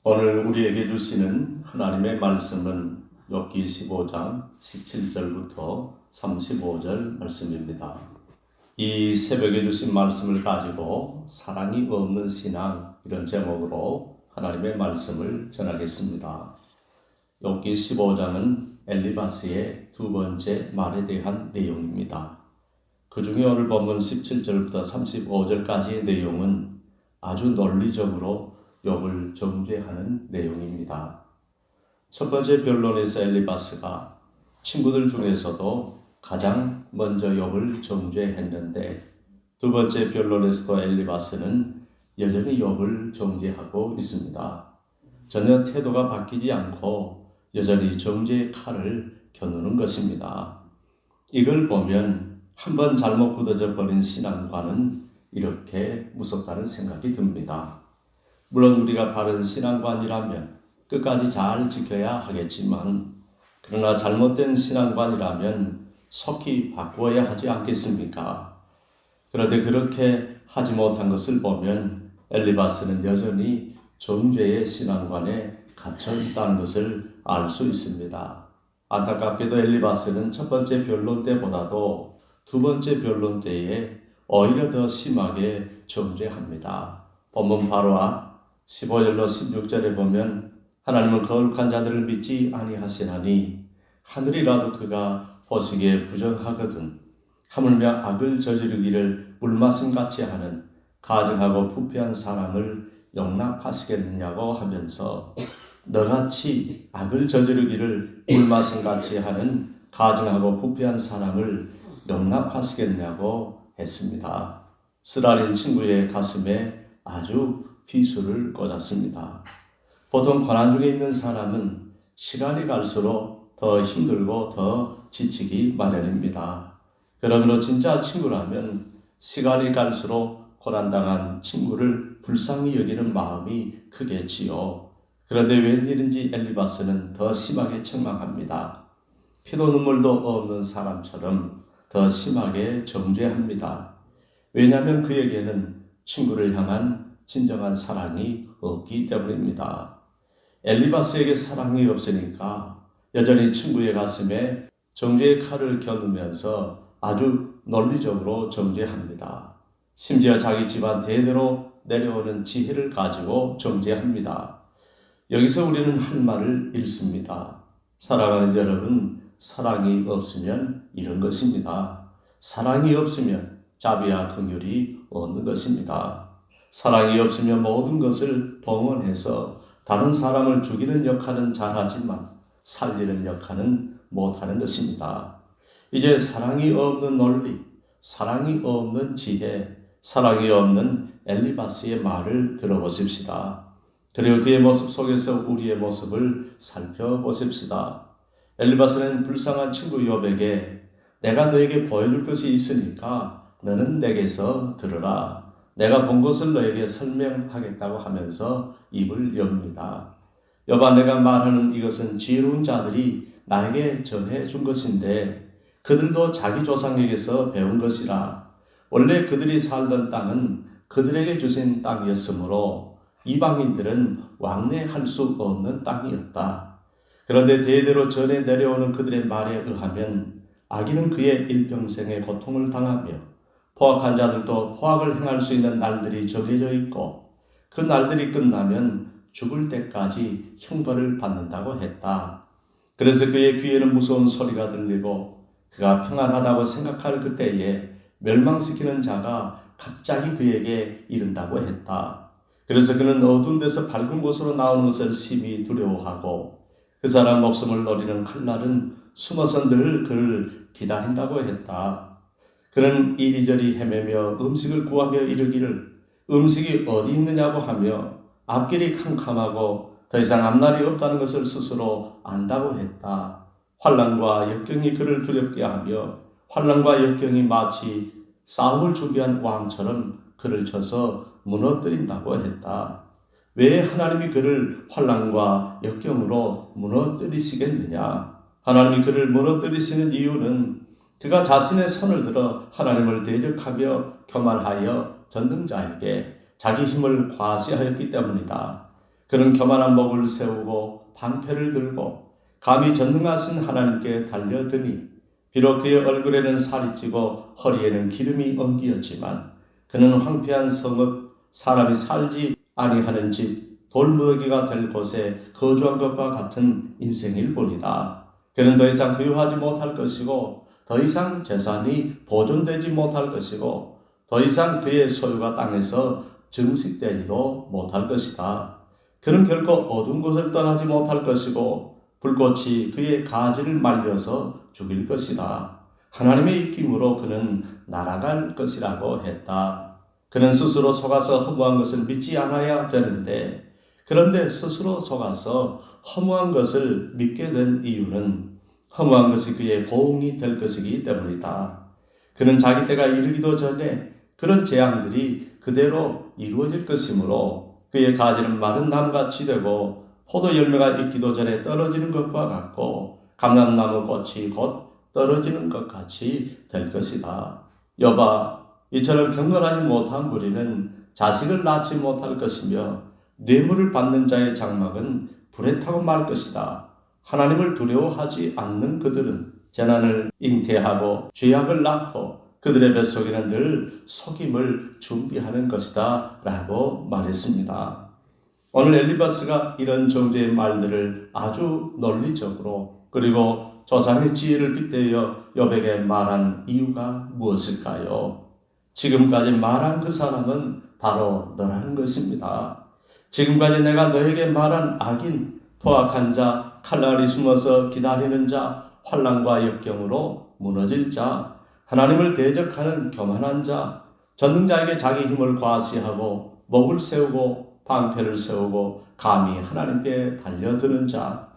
오늘 우리에게 주시는 하나님의 말씀은 욥기 15장 17절부터 35절 말씀입니다. 이 새벽에 주신 말씀을 가지고 사랑이 없는 신앙, 이런 제목으로 하나님의 말씀을 전하겠습니다. 욥기 15장은 엘리바스의 두 번째 말에 대한 내용입니다. 그 중에 오늘 본문 17절부터 35절까지의 내용은 아주 논리적으로 욥을 정죄하는 내용입니다. 첫 번째 변론에서 엘리바스가 친구들 중에서도 가장 먼저 욥을 정죄했는데, 두 번째 변론에서도 엘리바스는 여전히 욥을 정죄하고 있습니다. 전혀 태도가 바뀌지 않고 여전히 정죄의 칼을 겨누는 것입니다. 이걸 보면 한번 잘못 굳어져 버린 신앙과는 이렇게 무섭다는 생각이 듭니다. 물론 우리가 바른 신앙관이라면 끝까지 잘 지켜야 하겠지만, 그러나 잘못된 신앙관이라면 속히 바꾸어야 하지 않겠습니까? 그런데 그렇게 하지 못한 것을 보면 엘리바스는 여전히 정죄의 신앙관에 갇혀 있다는 것을 알 수 있습니다. 안타깝게도 엘리바스는 첫 번째 변론 때보다도 두 번째 변론 때에 오히려 더 심하게 정죄합니다. 본문 바로 앞 15절로 16절에 보면 하나님은 거룩한 자들을 믿지 아니하시나니 하늘이라도 그가 보시기에 부정하거든 하물며 악을 저지르기를 물맛음같이 하는 가증하고 부패한 사람을 용납하시겠느냐고 하면서 너같이 악을 저지르기를 물맛음같이 하는 가증하고 부패한 사람을 용납하시겠냐고 했습니다. 쓰라린 친구의 가슴에 아주 비수를 꽂았습니다. 보통 고난 중에 있는 사람은 시간이 갈수록 더 힘들고 더 지치기 마련입니다. 그러므로 진짜 친구라면 시간이 갈수록 고난당한 친구를 불쌍히 여기는 마음이 크겠지요. 그런데 웬일인지 엘리바스는 더 심하게 책망합니다. 피도 눈물도 없는 사람처럼 더 심하게 정죄합니다. 왜냐하면 그에게는 친구를 향한 진정한 사랑이 없기 때문입니다. 엘리바스에게 사랑이 없으니까 여전히 친구의 가슴에 정죄의 칼을 겨누면서 아주 논리적으로 정죄합니다. 심지어 자기 집안 대대로 내려오는 지혜를 가지고 정죄합니다. 여기서 우리는 할 말을 잃습니다. 사랑하는 여러분, 사랑이 없으면 이런 것입니다. 사랑이 없으면 자비와 긍휼이 없는 것입니다. 사랑이 없으면 모든 것을 동원해서 다른 사람을 죽이는 역할은 잘하지만 살리는 역할은 못하는 것입니다. 이제 사랑이 없는 논리, 사랑이 없는 지혜, 사랑이 없는 엘리바스의 말을 들어보십시다. 그리고 그의 모습 속에서 우리의 모습을 살펴보십시다. 엘리바스는 불쌍한 친구 욥에게 내가 너에게 보여줄 것이 있으니까 너는 내게서 들으라. 내가 본 것을 너에게 설명하겠다고 하면서 입을 엽니다. 욥아, 내가 말하는 이것은 지혜로운 자들이 나에게 전해준 것인데 그들도 자기 조상에게서 배운 것이라. 원래 그들이 살던 땅은 그들에게 주신 땅이었으므로 이방인들은 왕래할 수 없는 땅이었다. 그런데 대대로 전해 내려오는 그들의 말에 의하면 악인은 그의 일평생의 고통을 당하며 포악한 자들도 포악을 행할 수 있는 날들이 정해져 있고 그 날들이 끝나면 죽을 때까지 형벌을 받는다고 했다. 그래서 그의 귀에는 무서운 소리가 들리고 그가 평안하다고 생각할 그때에 멸망시키는 자가 갑자기 그에게 이른다고 했다. 그래서 그는 어두운 데서 밝은 곳으로 나오는 것을 심히 두려워하고 그 사람 목숨을 노리는 칼날은 숨어서 늘 그를 기다린다고 했다. 그는 이리저리 헤매며 음식을 구하며 이르기를 음식이 어디 있느냐고 하며 앞길이 캄캄하고 더 이상 앞날이 없다는 것을 스스로 안다고 했다. 환난과 역경이 그를 두렵게 하며 환난과 역경이 마치 싸움을 준비한 왕처럼 그를 쳐서 무너뜨린다고 했다. 왜 하나님이 그를 환난과 역경으로 무너뜨리시겠느냐? 하나님이 그를 무너뜨리시는 이유는 그가 자신의 손을 들어 하나님을 대적하며 교만하여 전능자에게 자기 힘을 과시하였기 때문이다. 그는 교만한 목을 세우고 방패를 들고 감히 전능하신 하나님께 달려드니 비록 그의 얼굴에는 살이 찌고 허리에는 기름이 엉기었지만 그는 황폐한 성읍 사람이 살지 아니하는 집 돌무더기가 될 곳에 거주한 것과 같은 인생일 뿐이다. 그는 더 이상 부유하지 못할 것이고 더 이상 재산이 보존되지 못할 것이고 더 이상 그의 소유가 땅에서 증식되지도 못할 것이다. 그는 결코 어두운 곳을 떠나지 못할 것이고 불꽃이 그의 가지를 말려서 죽일 것이다. 하나님의 입김으로 그는 날아갈 것이라고 했다. 그는 스스로 속아서 허무한 것을 믿지 않아야 되는데 그런데 스스로 속아서 허무한 것을 믿게 된 이유는 허무한 것이 그의 보응이 될 것이기 때문이다. 그는 자기 때가 이르기도 전에 그런 재앙들이 그대로 이루어질 것이므로 그의 가지는 마른 나무같이 되고 포도 열매가 익기도 전에 떨어지는 것과 같고 감람나무 꽃이 곧 떨어지는 것 같이 될 것이다. 여봐, 이처럼 경건하지 못한 무리는 자식을 낳지 못할 것이며 뇌물을 받는 자의 장막은 불에 타고 말 것이다. 하나님을 두려워하지 않는 그들은 재난을 잉태하고 죄악을 낳고 그들의 뱃속에는 늘 속임을 준비하는 것이다 라고 말했습니다. 오늘 엘리바스가 이런 정죄의 말들을 아주 논리적으로 그리고 조상의 지혜를 빗대어 욥에게 말한 이유가 무엇일까요? 지금까지 말한 그 사람은 바로 너라는 것입니다. 지금까지 내가 너에게 말한 악인, 포악한 자, 칼날이 숨어서 기다리는 자, 환난과 역경으로 무너질 자, 하나님을 대적하는 교만한 자, 전능자에게 자기 힘을 과시하고 목을 세우고 방패를 세우고 감히 하나님께 달려드는 자,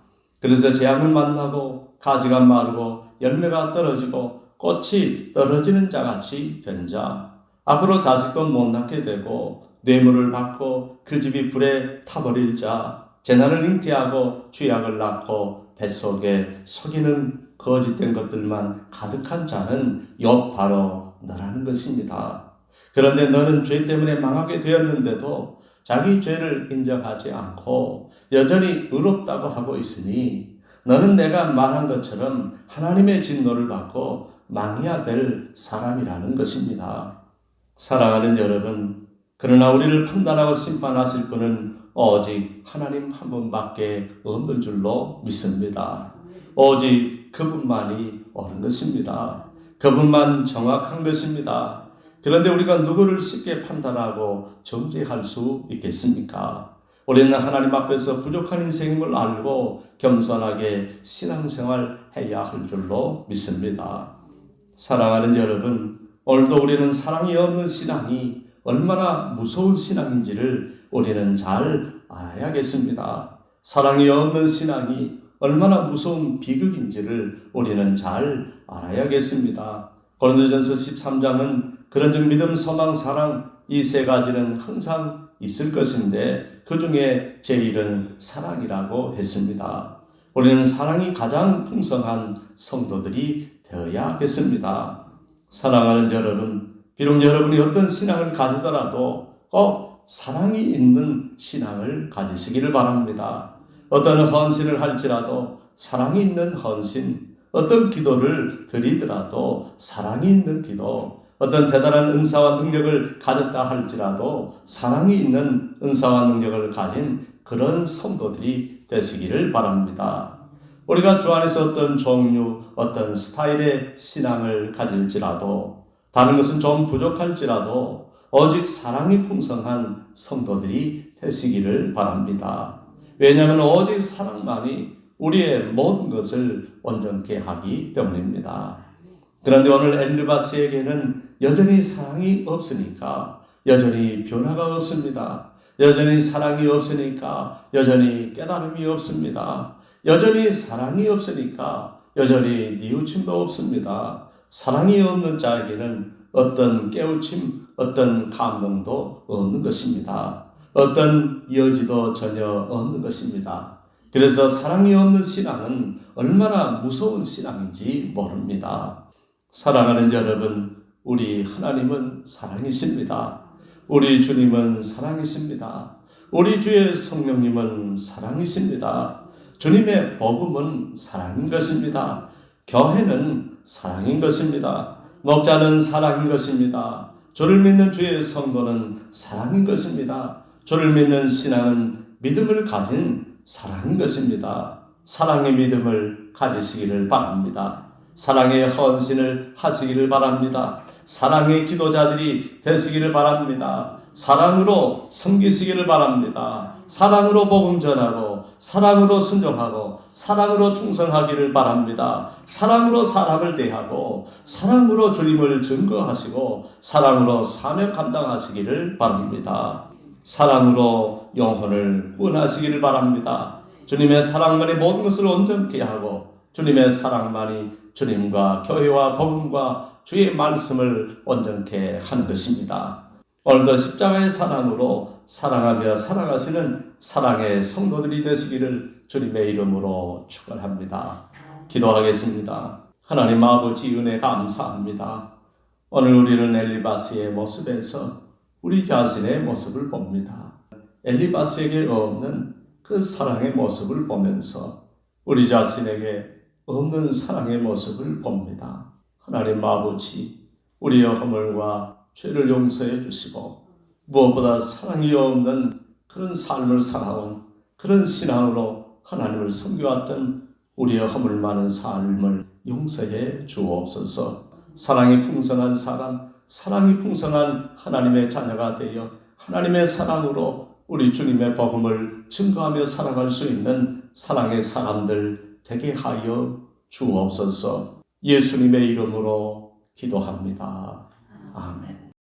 그래서 재앙을 만나고 가지가 마르고 열매가 떨어지고 꽃이 떨어지는 자같이 된 자, 앞으로 자식도 못 낳게 되고 뇌물을 받고 그 집이 불에 타버릴 자, 재난을 잉태하고 죄악을 낳고 뱃속에 속이는 거짓된 것들만 가득한 자는 욥 바로 너라는 것입니다. 그런데 너는 죄 때문에 망하게 되었는데도 자기 죄를 인정하지 않고 여전히 의롭다고 하고 있으니 너는 내가 말한 것처럼 하나님의 진노를 받고 망해야 될 사람이라는 것입니다. 사랑하는 여러분, 그러나 우리를 판단하고 심판하실 분은 오직 하나님 한 분밖에 없는 줄로 믿습니다. 오직 그분만이 옳은 것입니다. 그분만 정확한 것입니다. 그런데 우리가 누구를 쉽게 판단하고 정죄할 수 있겠습니까? 우리는 하나님 앞에서 부족한 인생임을 알고 겸손하게 신앙생활 해야 할 줄로 믿습니다. 사랑하는 여러분, 오늘도 우리는 사랑이 없는 신앙이 얼마나 무서운 신앙인지를 우리는 잘 알아야겠습니다. 사랑이 없는 신앙이 얼마나 무서운 비극인지를 우리는 잘 알아야겠습니다. 고린도전서 13장은 그런즉 믿음, 소망, 사랑 이 세 가지는 항상 있을 것인데 그 중에 제일은 사랑이라고 했습니다. 우리는 사랑이 가장 풍성한 성도들이 되어야겠습니다. 사랑하는 여러분, 비록 여러분이 어떤 신앙을 가지더라도 꼭 사랑이 있는 신앙을 가지시기를 바랍니다. 어떤 헌신을 할지라도 사랑이 있는 헌신, 어떤 기도를 드리더라도 사랑이 있는 기도, 어떤 대단한 은사와 능력을 가졌다 할지라도 사랑이 있는 은사와 능력을 가진 그런 성도들이 되시기를 바랍니다. 우리가 주 안에서 어떤 종류, 어떤 스타일의 신앙을 가질지라도 다른 것은 좀 부족할지라도 오직 사랑이 풍성한 성도들이 되시기를 바랍니다. 왜냐하면 오직 사랑만이 우리의 모든 것을 온전케 하기 때문입니다. 그런데 오늘 엘리바스에게는 여전히 사랑이 없으니까 여전히 변화가 없습니다. 여전히 사랑이 없으니까 여전히 깨달음이 없습니다. 여전히 사랑이 없으니까 여전히 뉘우침도 없습니다. 사랑이 없는 자에게는 어떤 깨우침, 어떤 감동도 없는 것입니다. 어떤 여지도 전혀 없는 것입니다. 그래서 사랑이 없는 신앙은 얼마나 무서운 신앙인지 모릅니다. 사랑하는 여러분, 우리 하나님은 사랑이십니다. 우리 주님은 사랑이십니다. 우리 주의 성령님은 사랑이십니다. 주님의 복음은 사랑인 것입니다. 교회는 사랑인 것입니다. 목자는 사랑인 것입니다. 주를 믿는 주의 성도는 사랑인 것입니다. 주를 믿는 신앙은 믿음을 가진 사랑인 것입니다. 사랑의 믿음을 가지시기를 바랍니다. 사랑의 헌신을 하시기를 바랍니다. 사랑의 기도자들이 되시기를 바랍니다. 사랑으로 섬기시기를 바랍니다. 사랑으로 복음 전하고 사랑으로 순종하고 사랑으로 충성하기를 바랍니다. 사랑으로 사람을 대하고 사랑으로 주님을 증거하시고 사랑으로 사명 감당하시기를 바랍니다. 사랑으로 영혼을 구원하시기를 바랍니다. 주님의 사랑만이 모든 것을 온전케 하고 주님의 사랑만이 주님과 교회와 복음과 주의 말씀을 온전케 하는 것입니다. 오늘도 십자가의 사랑으로 사랑하며 살아가시는 사랑의 성도들이 되시기를 주님의 이름으로 축원합니다. 기도하겠습니다. 하나님 아버지 은혜 감사합니다. 오늘 우리는 엘리바스의 모습에서 우리 자신의 모습을 봅니다. 엘리바스에게 없는 그 사랑의 모습을 보면서 우리 자신에게 없는 사랑의 모습을 봅니다. 하나님 아버지, 우리의 허물과 죄를 용서해 주시고 무엇보다 사랑이 없는 그런 삶을 살아온 그런 신앙으로 하나님을 섬겨왔던 우리의 허물 많은 삶을 용서해 주옵소서. 사랑이 풍성한 사람, 사랑이 풍성한 하나님의 자녀가 되어 하나님의 사랑으로 우리 주님의 복음을 증거하며 살아갈 수 있는 사랑의 사람들 되게 하여 주옵소서. 예수님의 이름으로 기도합니다. 아멘.